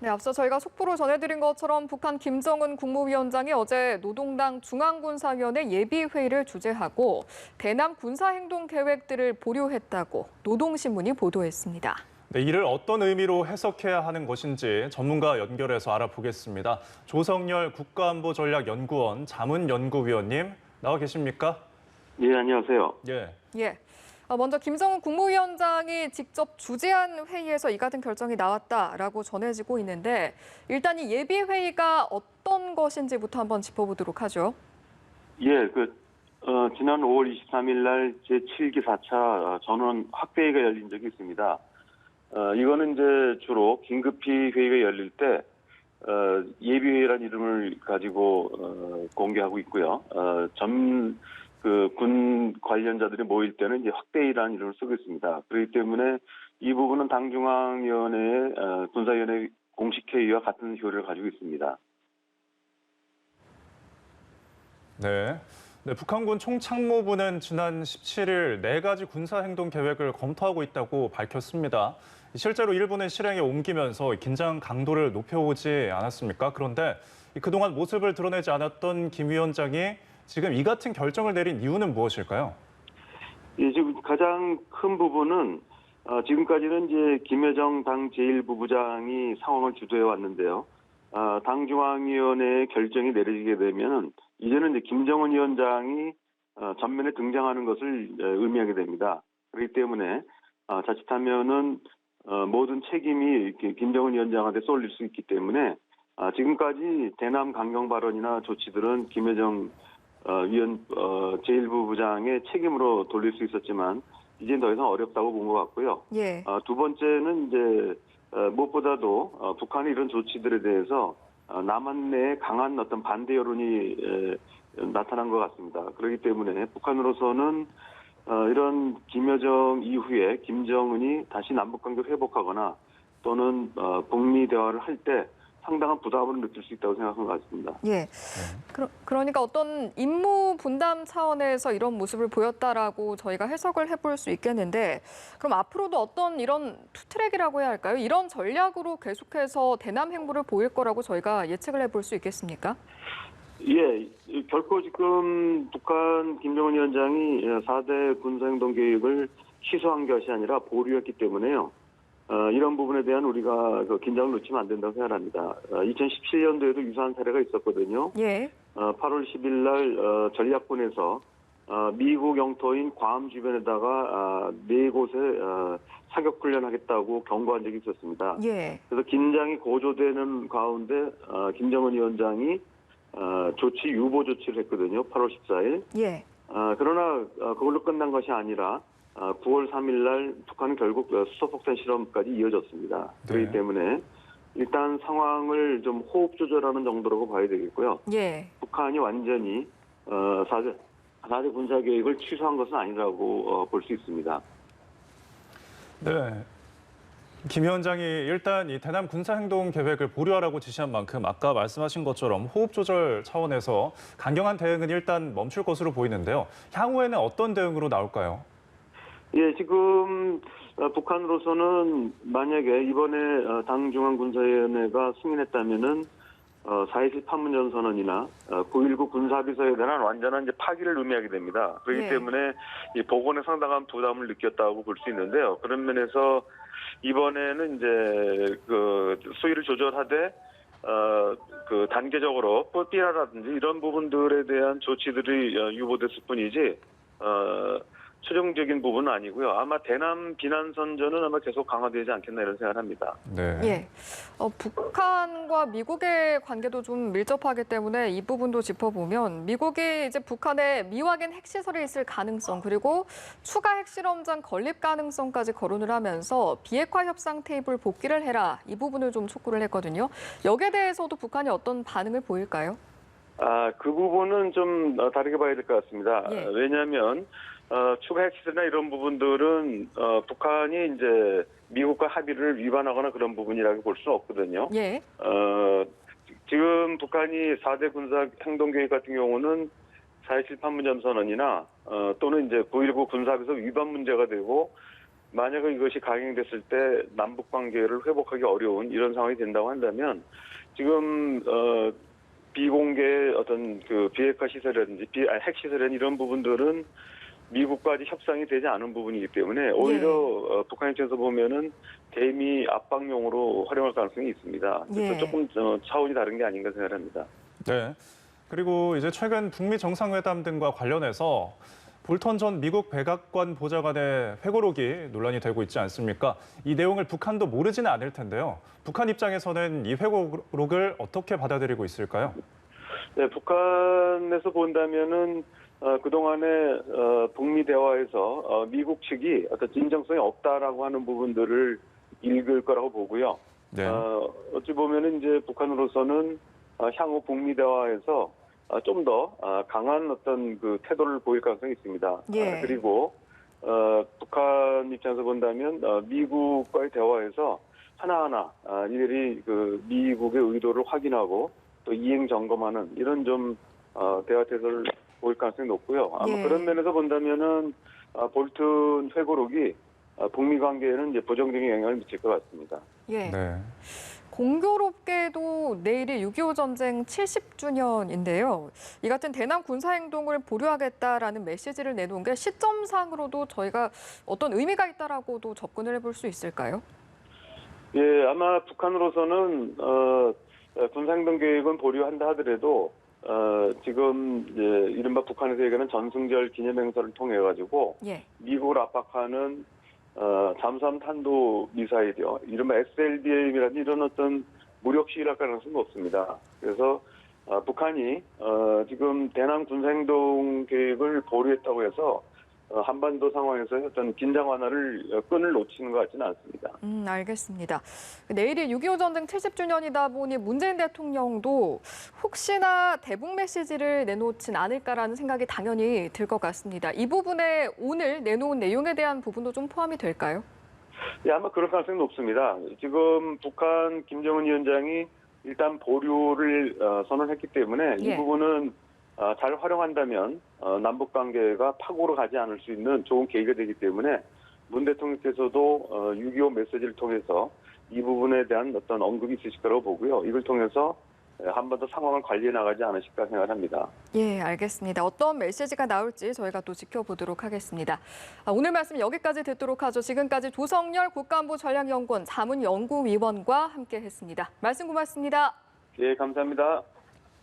네, 앞서 저희가 속보로 전해드린 것처럼 북한 김정은 국무위원장이 어제 노동당 중앙군사위원회 예비회의를 주재하고 대남 군사행동 계획들을 보류했다고 노동신문이 보도했습니다. 네, 이를 어떤 의미로 해석해야 하는 것인지 전문가 연결해서 알아보겠습니다. 조성열 국가안보전략연구원 자문연구위원님 나와 계십니까? 예, 안녕하세요. 예. 먼저 김정은 국무위원장이 직접 주재한 회의에서 이 같은 결정이 나왔다라고 전해지고 있는데 일단 이 예비회의가 어떤 것인지부터 한번 짚어보도록 하죠. 예, 지난 5월 23일 날 제7기 4차 전원 확대회의가 열린 적이 있습니다. 이거는 이제 주로 긴급히 회의가 열릴 때 예비회의라는 이름을 가지고 공개하고 있고요. 군 관련자들이 모일 때는 이제 확대회의라는 이름을 쓰고 있습니다. 그렇기 때문에 이 부분은 당중앙위원회의 군사위원회 공식회의와 같은 효력을 가지고 있습니다. 네. 북한군 총참모부는 지난 17일 4가지 군사행동 계획을 검토하고 있다고 밝혔습니다. 실제로 일본은 실행에 옮기면서 긴장 강도를 높여오지 않았습니까? 그런데 그동안 모습을 드러내지 않았던 김 위원장이 지금 이 같은 결정을 내린 이유는 무엇일까요? 예, 지금 가장 큰 부분은 지금까지는 이제 김여정 당 제1부부장이 상황을 주도해 왔는데요. 당중앙위원회의 결정이 내려지게 되면 이제는 이제 김정은 위원장이 전면에 등장하는 것을 의미하게 됩니다. 그렇기 때문에 자칫하면은 모든 책임이 김정은 위원장한테 쏠릴 수 있기 때문에 지금까지 대남 강경 발언이나 조치들은 김여정 제1부부장의 책임으로 돌릴 수 있었지만 이제 더 이상 어렵다고 본 것 같고요. 예. 두 번째는 이제 무엇보다도 북한의 이런 조치들에 대해서 남한 내에 강한 어떤 반대 여론이 나타난 것 같습니다. 그렇기 때문에 북한으로서는 이런 김여정 이후에 김정은이 다시 남북관계를 회복하거나 또는 북미 대화를 할 때 상당한 부담을 느낄 수 있다고 생각하는 것 같습니다. 예. 그러니까 어떤 임무 분담 차원에서 이런 모습을 보였다라고 저희가 해석을 해볼 수 있겠는데 그럼 앞으로도 어떤 이런 투트랙이라고 해야 할까요? 이런 전략으로 계속해서 대남 행보를 보일 거라고 저희가 예측을 해볼 수 있겠습니까? 예, 결코 지금 북한 김정은 위원장이 4대 군사행동 계획을 취소한 것이 아니라 보류했기 때문에요. 이런 부분에 대한 우리가 긴장을 놓치면 안 된다고 생각합니다. 2017년도에도 유사한 사례가 있었거든요. 예. 8월 10일 날 전략군에서 미국 영토인 괌 주변에다가 4곳에 사격 훈련하겠다고 경고한 적이 있었습니다. 예. 그래서 긴장이 고조되는 가운데 김정은 위원장이 조치 유보 조치를 했거든요. 8월 14일. 예. 그러나 그걸로 끝난 것이 아니라 9월 3일 날 북한은 결국 수소폭탄 실험까지 이어졌습니다. 그렇기 때문에 일단 상황을 좀 호흡 조절하는 정도라고 봐야 되겠고요. 예. 북한이 완전히 4대 군사 계획을 취소한 것은 아니라고 볼 수 있습니다. 네. 김 위원장이 일단 이 대남 군사행동 계획을 보류하라고 지시한 만큼 아까 말씀하신 것처럼 호흡 조절 차원에서 강경한 대응은 일단 멈출 것으로 보이는데요. 향후에는 어떤 대응으로 나올까요? 예, 지금 북한으로서는 만약에 이번에 당중앙군사위원회가 승인했다면은 4.27 판문점 선언이나 9.19 군사비서에 대한 완전한 이제 파기를 의미하게 됩니다. 그렇기 때문에 이 복원에 상당한 부담을 느꼈다고 볼 수 있는데요. 그런 면에서 이번에는 이제 수위를 조절하되 단계적으로 삐라라든지 이런 부분들에 대한 조치들이 유보됐을 뿐이지 최종적인 부분은 아니고요. 아마 대남 비난 선전은 아마 계속 강화되지 않겠나 이런 생각을 합니다. 네. 예. 북한과 미국의 관계도 좀 밀접하기 때문에 이 부분도 짚어보면 미국이 이제 북한에 미확인 핵시설이 있을 가능성 그리고 추가 핵실험장 건립 가능성까지 거론을 하면서 비핵화 협상 테이블 복귀를 해라 이 부분을 좀 촉구를 했거든요. 여기에 대해서도 북한이 어떤 반응을 보일까요? 그 부분은 좀 다르게 봐야 될 것 같습니다. 예. 왜냐하면 추가 핵시설이나 이런 부분들은 북한이 이제 미국과 합의를 위반하거나 그런 부분이라고 볼 수는 없거든요. 예. 지금 북한이 4대 군사 행동 계획 같은 경우는 4.27 판문점 선언이나 또는 이제 9.19 군사비서 위반 문제가 되고 만약에 이것이 강행됐을 때 남북 관계를 회복하기 어려운 이런 상황이 된다고 한다면 지금 비공개 어떤 그 비핵화 시설이라든지 핵 시설이라든지 이런 부분들은 미국까지 협상이 되지 않은 부분이기 때문에 오히려 북한 입장에서 보면은 대미 압박용으로 활용할 가능성이 있습니다. 그래서 조금 차원이 다른 게 아닌가 생각합니다. 네. 그리고 이제 최근 북미 정상회담 등과 관련해서 볼턴 전 미국 백악관 보좌관의 회고록이 논란이 되고 있지 않습니까? 이 내용을 북한도 모르지는 않을 텐데요. 북한 입장에서는 이 회고록을 어떻게 받아들이고 있을까요? 네, 북한에서 본다면은 그동안에 북미 대화에서 미국 측이 어떤 진정성이 없다라고 하는 부분들을 읽을 거라고 보고요. 네. 어찌 보면은 이제 북한으로서는 향후 북미 대화에서 좀 더 강한 어떤 그 태도를 보일 가능성이 있습니다. 그리고 북한 입장에서 본다면 미국과의 대화에서 하나하나 이들이 그 미국의 의도를 확인하고 또 이행 점검하는 이런 좀 대화 태도를 보일 가능성이 높고요. 아마 그런 면에서 본다면은 볼튼 회고록이 북미 관계에는 이제 부정적인 영향을 미칠 것 같습니다. 예. 네. 공교롭게도 내일이 6.25 전쟁 70주년인데요. 이 같은 대남 군사행동을 보류하겠다라는 메시지를 내놓은 게 시점상으로도 저희가 어떤 의미가 있다라고도 접근을 해볼 수 있을까요? 예, 아마 북한으로서는 군사행동 계획은 보류한다 하더라도 지금 이제 이른바 북한에서 얘기하는 전승절 기념행사를 통해 가지고 미국을 압박하는 잠수함 탄도 미사일이요. 이른바 SLBM이라는 이런 어떤 무력 시위를 할 가능성은 없습니다. 그래서 북한이 지금 대남 군사행동 계획을 보류했다고 해서 한반도 상황에서 어떤 긴장 완화를 끈을 놓치는 것 같지는 않습니다. 알겠습니다. 내일이 6.25 전쟁 70주년이다 보니 문재인 대통령도 혹시나 대북 메시지를 내놓진 않을까라는 생각이 당연히 들 것 같습니다. 이 부분에 오늘 내놓은 내용에 대한 부분도 좀 포함이 될까요? 네, 아마 그럴 가능성이 높습니다. 지금 북한 김정은 위원장이 일단 보류를 선언했기 때문에 이 부분은 잘 활용한다면 남북 관계가 파고로 가지 않을 수 있는 좋은 계기가 되기 때문에 문 대통령께서도 6.25 메시지를 통해서 이 부분에 대한 어떤 언급이 있으실 거라고 보고요. 이걸 통해서 한반도 상황을 관리해 나가지 않으실까 생각합니다. 예, 알겠습니다. 어떤 메시지가 나올지 저희가 또 지켜보도록 하겠습니다. 오늘 말씀 여기까지 듣도록 하죠. 지금까지 조성열 국가안보 전략연구원 자문연구위원과 함께했습니다. 말씀 고맙습니다. 예, 감사합니다.